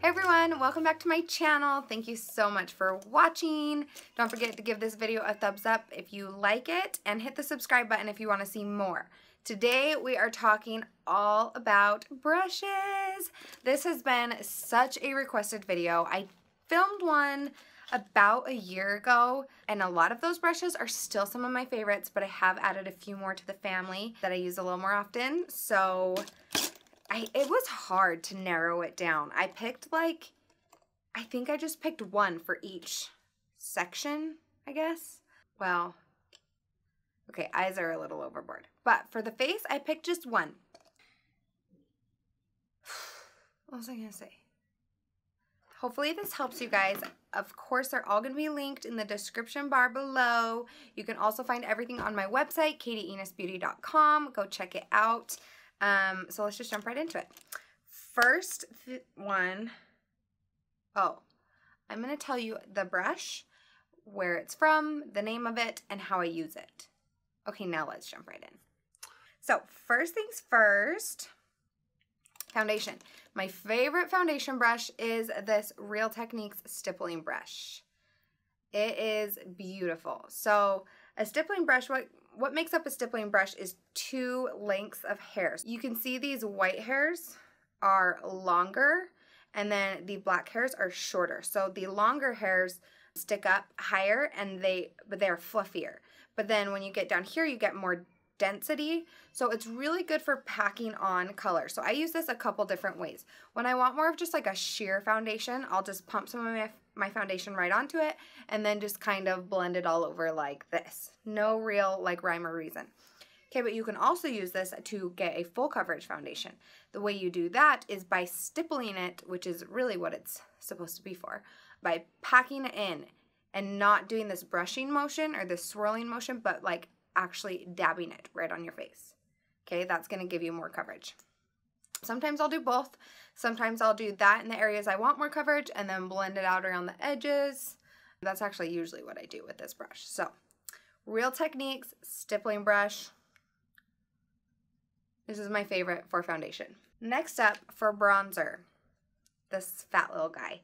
Hey everyone, welcome back to my channel. Thank you so much for watching. Don't forget to give this video a thumbs up if you like it and hit the subscribe button if you want to see more. Today we are talking all about brushes. This has been such a requested video. I filmed one about a year ago and a lot of those brushes are still some of my favorites, but I have added a few more to the family that I use a little more often. So it was hard to narrow it down. I picked I think I just picked one for each section, I guess. Well, okay, eyes are a little overboard. But for the face, I picked just one. What was I gonna say? Hopefully this helps you guys. Of course, they're all going to be linked in the description bar below. You can also find everything on my website, KatieEnosBeauty.com. Go check it out. So let's just jump right into it. First one, I'm going to tell you the brush, where it's from, the name of it, and how I use it. Okay, now let's jump right in. So first things first, foundation. My favorite foundation brush is this Real Techniques stippling brush. It is beautiful. So a stippling brush, what makes up a stippling brush is two lengths of hairs. You can see these white hairs are longer and then the black hairs are shorter. So the longer hairs stick up higher and they're fluffier. But then when you get down here, you get more density. So it's really good for packing on color. So I use this a couple different ways. When I want more of just like a sheer foundation, I'll just pump some of my foundation right onto it and then just kind of blend it all over like this. No real rhyme or reason. Okay, but you can also use this to get a full coverage foundation. The way you do that is by stippling it, which is really what it's supposed to be for, by packing it in and not doing this brushing motion or this swirling motion, but actually dabbing it right on your face. Okay, that's going to give you more coverage. Sometimes I'll do both. Sometimes I'll do that in the areas I want more coverage and then blend it out around the edges. That's actually usually what I do with this brush. So, Real Techniques stippling brush. This is my favorite for foundation. Next up, for bronzer, this fat little guy.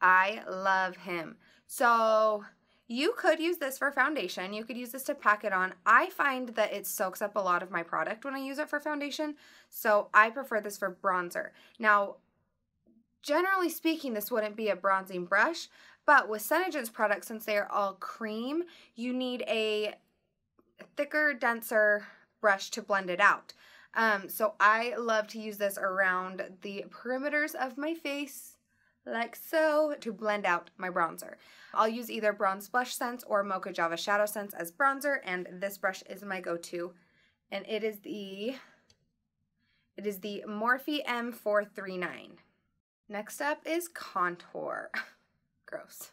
I love him. So you could use this for foundation. You could use this to pack it on. I find that it soaks up a lot of my product when I use it for foundation, so I prefer this for bronzer. Now, generally speaking, this wouldn't be a bronzing brush, but with SeneGence products, since they are all cream, you need a thicker, denser brush to blend it out. So I love to use this around the perimeters of my face, like so, to blend out my bronzer. I'll use either Bronze Blush Scents or Mocha Java Shadow Scents as bronzer, and this brush is my go-to, and it is the Morphy M439. Next up is contour. Gross.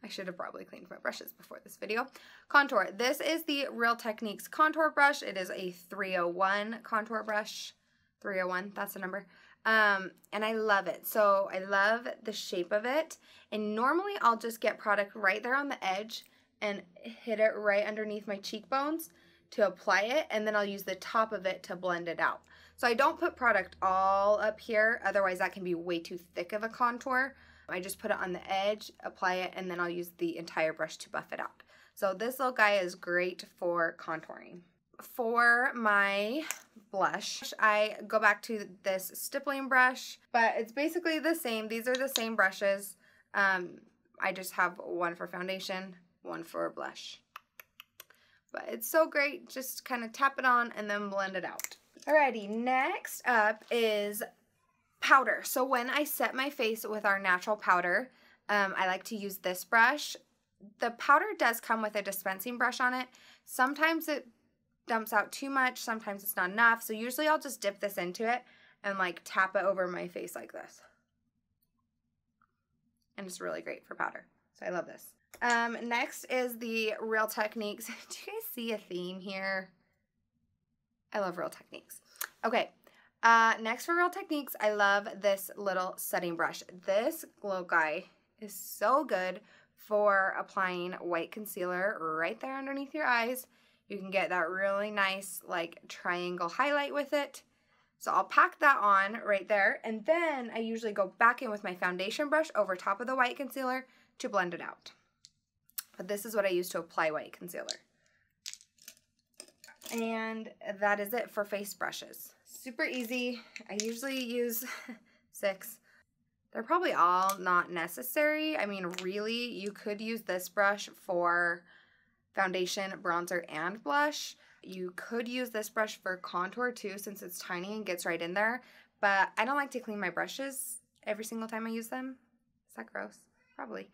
I should have probably cleaned my brushes before this video. Contour. This is the Real Techniques contour brush. It is a 301 contour brush. 301, that's the number. And I love it. So I love the shape of it. And normally I'll just get product right there on the edge and hit it right underneath my cheekbones to apply it. And then I'll use the top of it to blend it out. So I don't put product all up here. Otherwise that can be way too thick of a contour. I just put it on the edge, apply it, and then I'll use the entire brush to buff it out. So this little guy is great for contouring. For my blush, I go back to this stippling brush, but it's basically the same. These are the same brushes. I just have one for foundation, one for blush. But it's so great. Just kind of tap it on and then blend it out. Alrighty, next up is powder. So when I set my face with our natural powder, I like to use this brush. The powder does come with a dispensing brush on it. Sometimes it dumps out too much, sometimes it's not enough, so usually I'll just dip this into it and tap it over my face like this. And it's really great for powder, so I love this. Next is the Real Techniques. Do you guys see a theme here? I love Real Techniques. Okay, next for Real Techniques, I love this little setting brush. This little guy is so good for applying white concealer right there underneath your eyes. You can get that really nice triangle highlight with it. So I'll pack that on right there, and then I usually go back in with my foundation brush over top of the white concealer to blend it out. But this is what I use to apply white concealer. And that is it for face brushes. Super easy. I usually use 6. They're probably all not necessary. I mean, really, you could use this brush for foundation, bronzer, and blush. You could use this brush for contour too, since it's tiny and gets right in there. But I don't like to clean my brushes every single time I use them. Is that gross? Probably.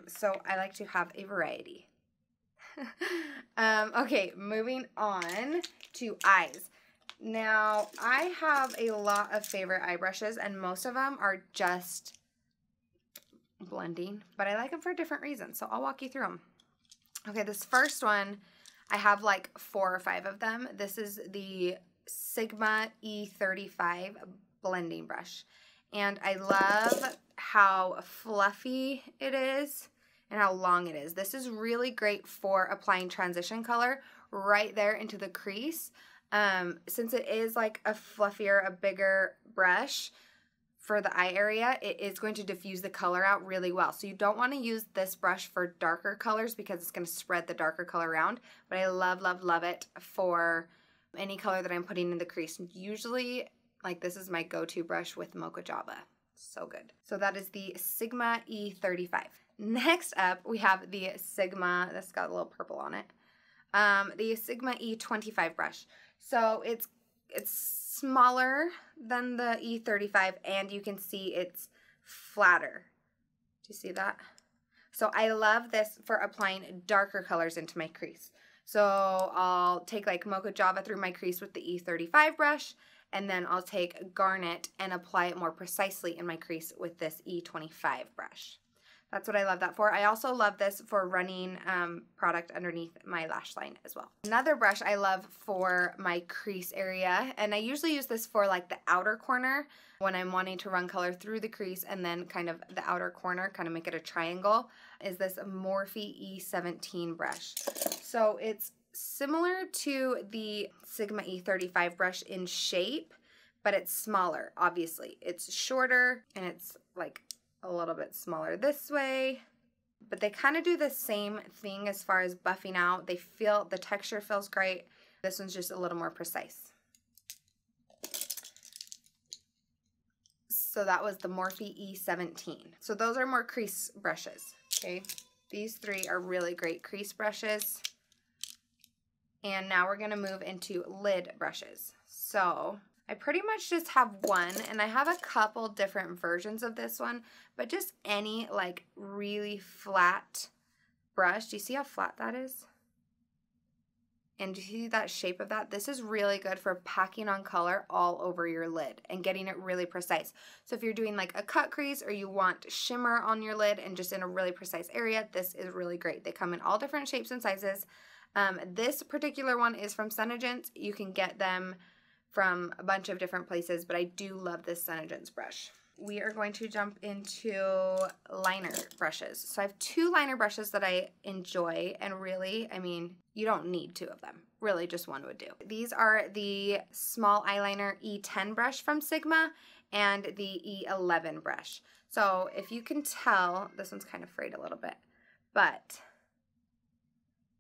So I like to have a variety. Okay, moving on to eyes. Now, I have a lot of favorite eye brushes, and most of them are just blending, but I like them for different reasons, so I'll walk you through them. Okay, this first one, I have like 4 or 5 of them. This is the Sigma E35 blending brush, and I love how fluffy it is and how long it is. This is really great for applying transition color right there into the crease. Since it is like a fluffier, a bigger brush for the eye area, it is going to diffuse the color out really well. So you don't want to use this brush for darker colors because it's going to spread the darker color around. But I love, love, love it for any color that I'm putting in the crease. Usually, like, this is my go-to brush with Mocha Java. So good. So that is the Sigma E35. Next up, we have the Sigma, this got a little purple on it, the Sigma E25 brush. So it's smaller than the E35, and you can see it's flatter. Do you see that? So I love this for applying darker colors into my crease. So I'll take like Mocha Java through my crease with the E35 brush, and then I'll take Garnet and apply it more precisely in my crease with this E25 brush. That's what I love that for. I also love this for running product underneath my lash line as well. Another brush I love for my crease area, and I usually use this for like the outer corner when I'm wanting to run color through the crease and then kind of the outer corner, kind of make it a triangle, is this Morphy E17 brush. So it's similar to the Sigma E35 brush in shape, but it's smaller, obviously. It's shorter and it's like a little bit smaller this way, but they kind of do the same thing as far as buffing out. The texture feels great. This one's just a little more precise. So that was the Morphy E17. So those are more crease brushes, okay? These 3 are really great crease brushes. And now we're gonna move into lid brushes. So I pretty much just have one, and I have a couple different versions of this one, but just any like really flat brush. Do you see how flat that is? And do you see that shape of that? This is really good for packing on color all over your lid and getting it really precise. So if you're doing like a cut crease or you want shimmer on your lid and just in a really precise area, this is really great. They come in all different shapes and sizes. This particular one is from SeneGence. You can get them from a bunch of different places, but I do love this SeneGence brush. We are going to jump into liner brushes. So I have 2 liner brushes that I enjoy, and really, I mean, you don't need 2 of them. Really, just one would do. These are the small eyeliner E10 brush from Sigma and the E11 brush. So if you can tell, this one's kind of frayed a little bit, but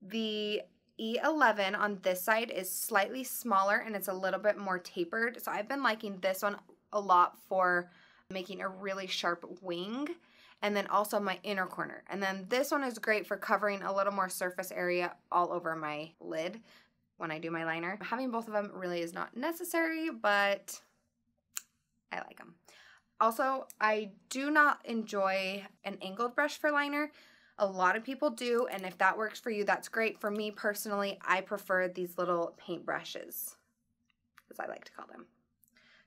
the E11 on this side is slightly smaller and it's a little bit more tapered. So I've been liking this one a lot for making a really sharp wing, and then also my inner corner. And then this one is great for covering a little more surface area all over my lid when I do my liner. Having both of them really is not necessary, but I like them. Also, I do not enjoy an angled brush for liner. A lot of people do, and if that works for you, that's great. For me personally, I prefer these little paint brushes, as I like to call them.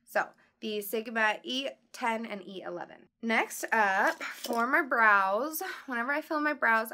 So the Sigma E10 and E11. Next up, for my brows, whenever I fill my brows,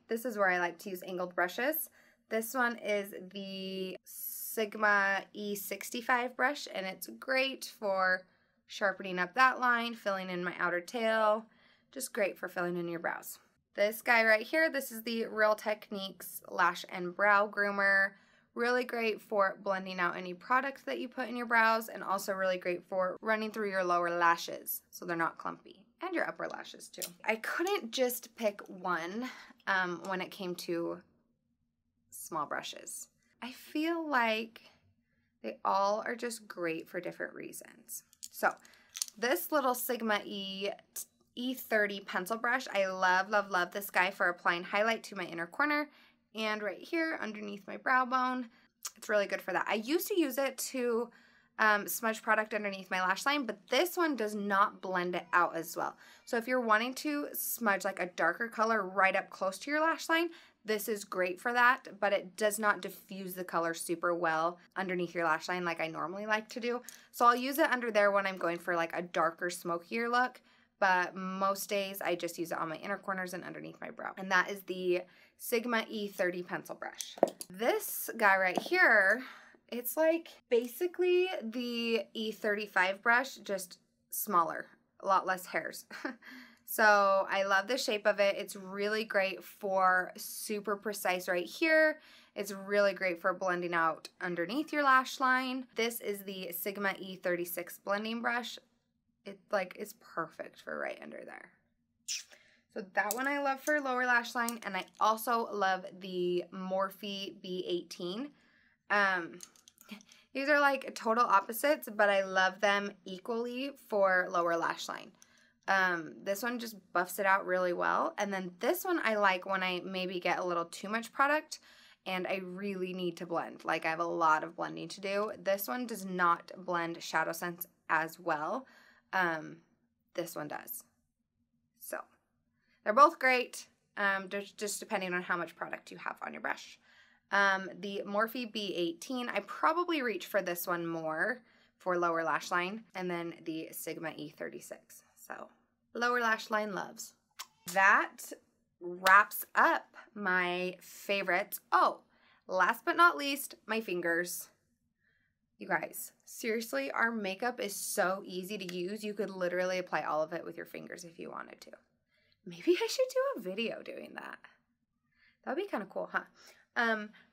this is where I like to use angled brushes. This one is the Sigma E65 brush, and it's great for sharpening up that line, filling in my outer tail, just great for filling in your brows. This guy right here, this is the Real Techniques Lash and Brow Groomer. Really great for blending out any product that you put in your brows, and also really great for running through your lower lashes so they're not clumpy, and your upper lashes too. I couldn't just pick one when it came to small brushes. I feel like they all are just great for different reasons. So this little Sigma E30 pencil brush, I love, love, love this guy for applying highlight to my inner corner and right here underneath my brow bone. It's really good for that. I used to use it to smudge product underneath my lash line, but this one does not blend it out as well. So if you're wanting to smudge like a darker color right up close to your lash line, this is great for that, but it does not diffuse the color super well underneath your lash line like I normally like to do. So I'll use it under there when I'm going for like a darker, smokier look, but most days I just use it on my inner corners and underneath my brow. And that is the Sigma E30 pencil brush. This guy right here, it's like basically the E35 brush, just smaller, a lot less hairs. So I love the shape of it. It's really great for super precise right here. It's really great for blending out underneath your lash line. This is the Sigma E36 blending brush. It like is perfect for right under there. So that one I love for lower lash line, and I also love the Morphe B18. These are like total opposites, but I love them equally for lower lash line. This one just buffs it out really well, and then this one I like when I maybe get a little too much product and I really need to blend, like I have a lot of blending to do. This one does not blend Shadow Sense as well. This one does. So they're both great, just depending on how much product you have on your brush. The Morphe B18, I probably reach for this one more for lower lash line, and then the Sigma E36. So lower lash line loves. That wraps up my favorites. Oh, last but not least, my fingers. You guys, seriously, our makeup is so easy to use. You could literally apply all of it with your fingers if you wanted to. Maybe I should do a video doing that. That would be kind of cool, huh?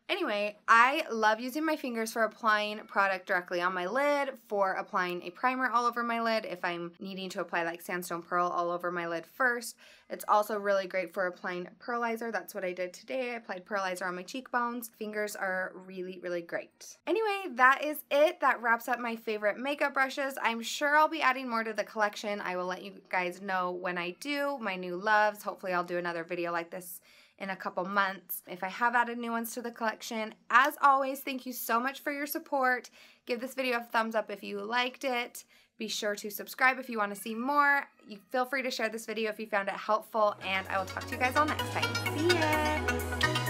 Anyway, I love using my fingers for applying product directly on my lid, for applying a primer all over my lid if I'm needing to apply like Sandstone Pearl all over my lid first. It's also really great for applying pearlizer. That's what I did today. I applied pearlizer on my cheekbones. Fingers are really, really great. Anyway, that is it. That wraps up my favorite makeup brushes. I'm sure I'll be adding more to the collection. I will let you guys know when I do my new loves. Hopefully I'll do another video like this in a couple months if I have added new ones to the collection. As always, thank you so much for your support. Give this video a thumbs up if you liked it. Be sure to subscribe if you want to see more. You feel free to share this video if you found it helpful, and I will talk to you guys all next time. See ya!